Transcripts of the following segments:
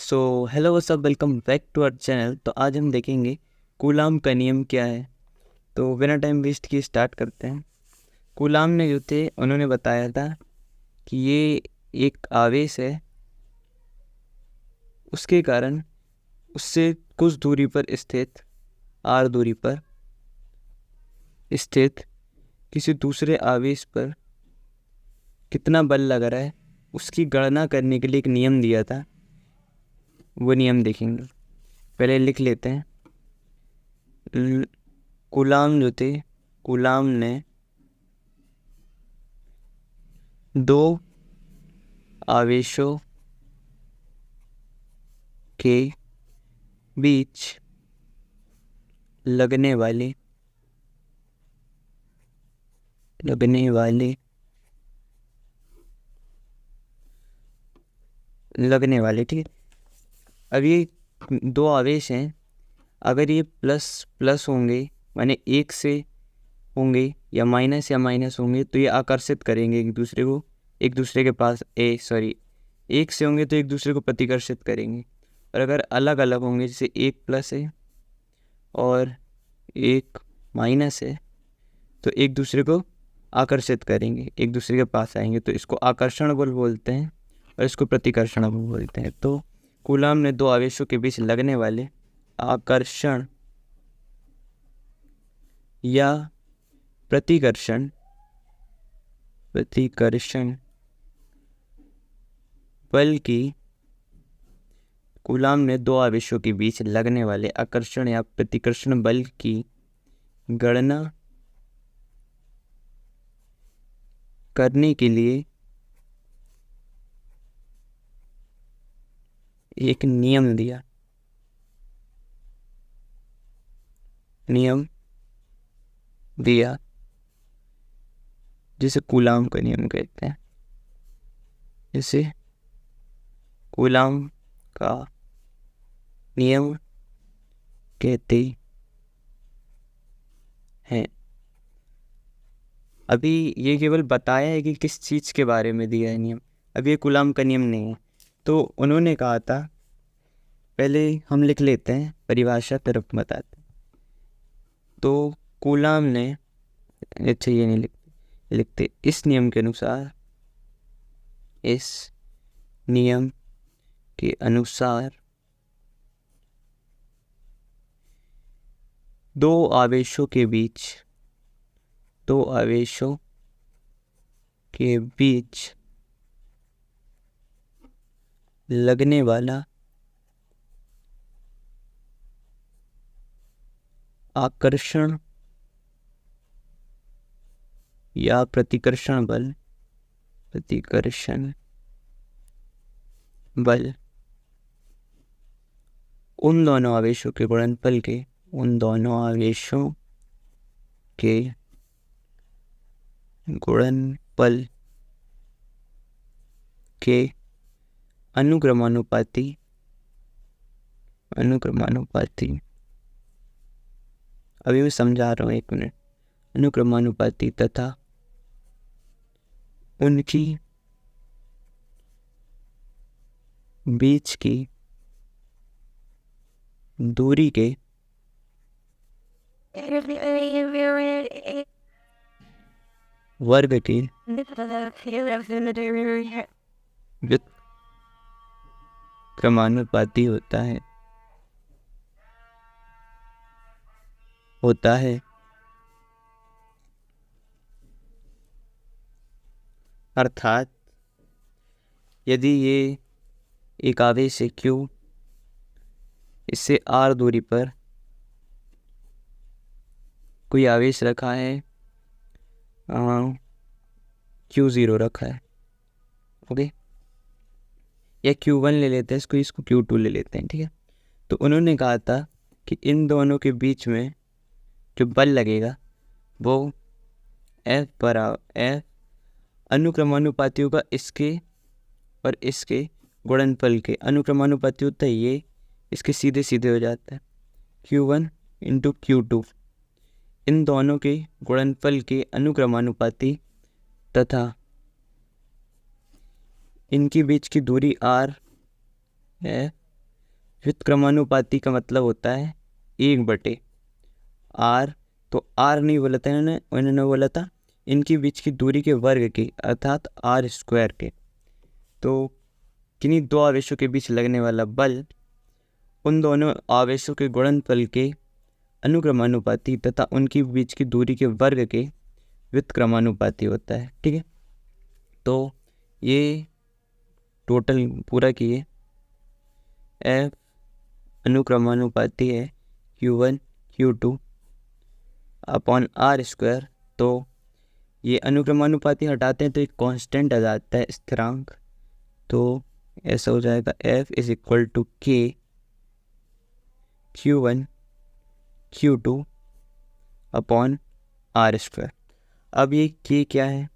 So hello what's up, welcome back to our channel. तो आज हम देखेंगे कूलाम का नियम क्या है। तो बिना टाइम वेस्ट किए स्टार्ट करते हैं। कूलाम ने जो थे उन्होंने बताया था कि ये एक आवेश है, उसके कारण उससे कुछ दूरी पर स्थित आर दूरी पर स्थित किसी दूसरे आवेश पर कितना बल लग रहा है उसकी गणना करने के लिए एक नियम दिया था। वो नियम देखेंगे, पहले लिख लेते हैं। कूलाम जो थे, कूलाम ने दो आवेशों के बीच लगने वाले ठीक है। अब ये दो आवेश हैं, अगर ये प्लस प्लस होंगे माने एक से होंगे या माइनस होंगे तो ये आकर्षित करेंगे एक दूसरे के पास एक से होंगे तो एक दूसरे को प्रतिकर्षित करेंगे। और अगर अलग अलग होंगे, जैसे एक प्लस है और एक माइनस है, तो एक दूसरे को आकर्षित करेंगे, एक दूसरे के पास आएंगे। तो इसको आकर्षण बल बोलते हैं और इसको प्रतिकर्षण बल बोलते हैं। तो कूलाम ने दो आवेशों के बीच लगने वाले आकर्षण या प्रतिकर्षण बल की कूलाम ने दो आवेशों के बीच लगने वाले आकर्षण या प्रतिकर्षण बल की गणना करने के लिए एक नियम दिया जिसे कूलाम का नियम कहते हैं। जिसे कूलाम का नियम कहते हैं। अभी ये केवल बताया है कि किस चीज़ के बारे में दिया है नियम, अभी ये कूलाम का नियम नहीं है। तो उन्होंने कहा था, पहले हम लिख लेते हैं परिभाषा तरफ बताते हैं। तो कूलाम ने, अच्छा ये नहीं लिखते, इस नियम के अनुसार दो आवेशों के बीच लगने वाला आकर्षण या प्रतिकर्षण बल उन दोनों आवेशों के गुणनफल के अनुक्रमानुपाती अभी मैं समझा रहा हूँ, एक मिनट। अनुक्रमानुपाती तथा उनकी बीच की दूरी के वर्ग के व्युत्क्रमानुपाती होता है। अर्थात यदि ये एक आवेश है Q, इससे R दूरी पर कोई आवेश रखा है, Q0 रखा है, ओके, या Q1 ले लेते हैं इसको Q2 ले लेते हैं, ठीक है। तो उन्होंने कहा था कि इन दोनों के बीच में जो बल लगेगा वो F अनुक्रमानुपाती होगा इसके और इसके गुणनफल के। अनुक्रमानुपाती होता है ये, इसके सीधे सीधे हो जाता है Q1 इंटू Q2। इन दोनों के गुणनफल के अनुक्रमानुपाती तथा इनके बीच की दूरी R है व्युत्क्रमानुपाती का मतलब होता है 1/r। तो r नहीं बोला था इन्होंने बोला था इनके बीच की दूरी के वर्ग की, अर्थात r² के। तो किन्हीं दो आवेशों के बीच लगने वाला बल उन दोनों आवेशों के गुणनफल के अनुक्रमानुपाती तथा उनके बीच की दूरी के वर्ग के व्युत्क्रमानुपाती होता है। ठीक है, तो ये टोटल पूरा किए F अनुक्रमानुपाती है Q1 Q2 अपॉन r²। तो ये अनुक्रमानुपाती हटाते हैं तो एक कांस्टेंट आ जाता है, स्थिरांक। तो ऐसा हो जाएगा F is equal to K Q1 Q2 upon r²। अब ये K क्या है?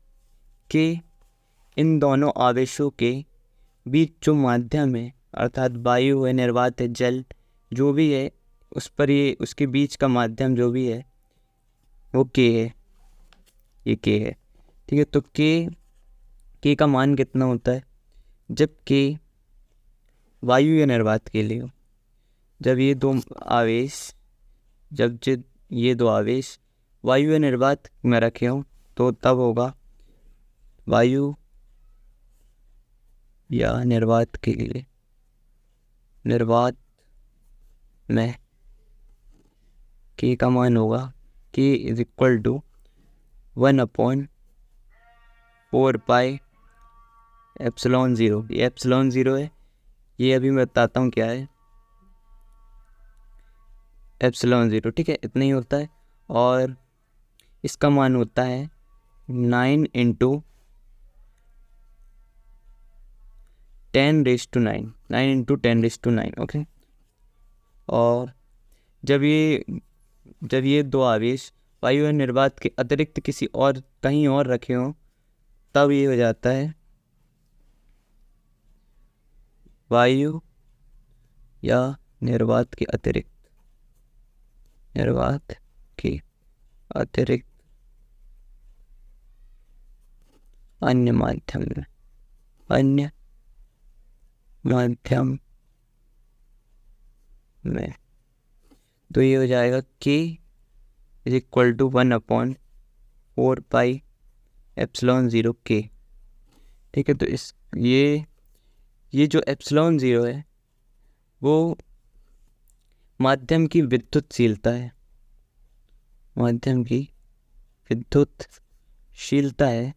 K इन दोनों आवेशों के बीच जो माध्यम है, अर्थात वायु है, निर्वात है, जल जो भी है, उस पर ये उसके बीच का माध्यम जो भी है वो K है, ये K है। ठीक है, तो K का मान कितना होता है? जब K वायु या निर्वात के लिए हो, जब ये दो आवेश वायु या निर्वात में रखे हों तो तब होगा वायु या निर्वात के लिए, निर्वात में K का मान होगा K is equal to 1/4 epsilon 0। ये एप्सिलॉन 0 है, ये अभी मैं बताता हूँ क्या है एप्सिलॉन 0। ठीक है, इतना ही होता है। और इसका मान होता है 9 × 10⁹ 9 × 10⁹ ओके। और जब ये दो आवेश वायु और निर्वात के अतिरिक्त किसी और कहीं और रखे हों तब ये हो जाता है वायु या निर्वात के अतिरिक्त अन्य माध्यम में। तो ये हो जाएगा K is equal to 1/4 epsilon 0 K। ठीक है, तो ये जो एप्सिलॉन 0 है वो माध्यम की विद्युतशीलता है,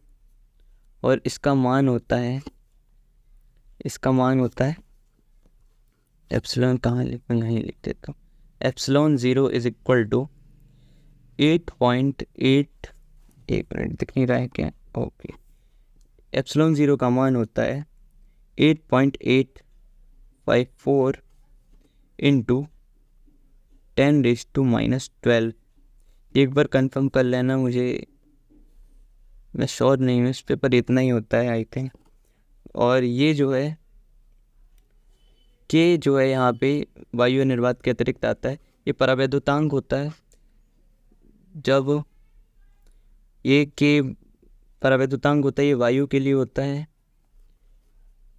और इसका मान होता है एप्सिलॉन, कहाँ लिखूँ, यहीं लिख देता हूँ। एप्सिलॉन 0 इज इक्वल टू 8.8, एक मिनट दिख नहीं रहा है क्या? ओके, एप्सिलॉन 0 का मान होता है 8.854 × 10⁻⁻12। एक बार कंफर्म कर लेना, मैं श्योर नहीं हूँ इस पे, पर इतना ही होता है आई थिंक। और ये जो है K जो है यहाँ पे वायु निर्वात के अतिरिक्त आता है, ये परावैद्युतांक होता है। जब ये K परावैद्युतांक होता है, ये वायु के लिए होता है।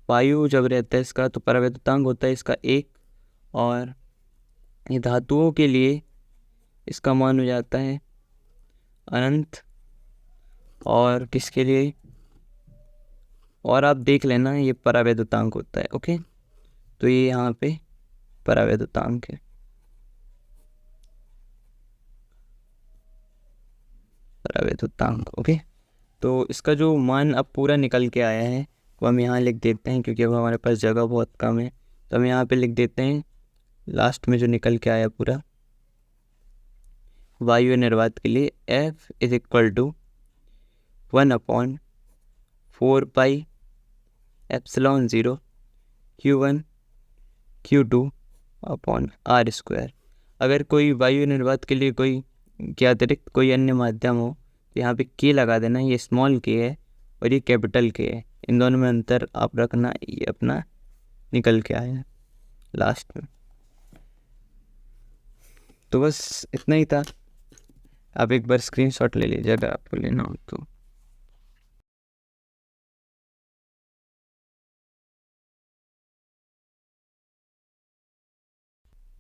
वायु जब रहता है इसका तो परावैद्युतांक होता है इसका 1, और ये धातुओं के लिए इसका मान हो जाता है अनंत। और किसके लिए, और आप देख लेना, ये परावैद्युतांक होता है। ओके, तो ये यहाँ पे परावैद्युतांक है, ओके। तो इसका जो मान अब पूरा निकल के आया है वो हम यहाँ लिख देते हैं, क्योंकि अब हमारे पास जगह बहुत कम है। तो हम यहाँ पे लिख देते हैं लास्ट में जो निकल के आया पूरा वायु निर्वात के लिए F is equal to 1/4 epsilon 0 Q1 Q2 upon r²। अगर कोई वायु निर्वात के लिए कोई के अतिरिक्त कोई अन्य माध्यम हो तो यहाँ पे K लगा देना। ये स्मॉल K है और ये कैपिटल K है, इन दोनों में अंतर आप रखना। ये अपना निकल के आया लास्ट में। तो बस इतना ही था, आप एक बार स्क्रीनशॉट ले लीजिए अगर आपको लेना हो तो।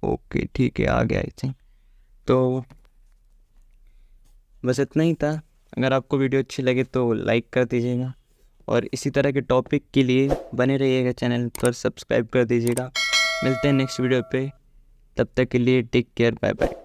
ओके ठीक है, आ गया आई थिंक। तो बस इतना ही था। अगर आपको वीडियो अच्छी लगे तो लाइक कर दीजिएगा, और इसी तरह के टॉपिक के लिए बने रहिएगा, चैनल पर सब्सक्राइब कर दीजिएगा। मिलते हैं नेक्स्ट वीडियो पे, तब तक के लिए टेक केयर, बाय बाय।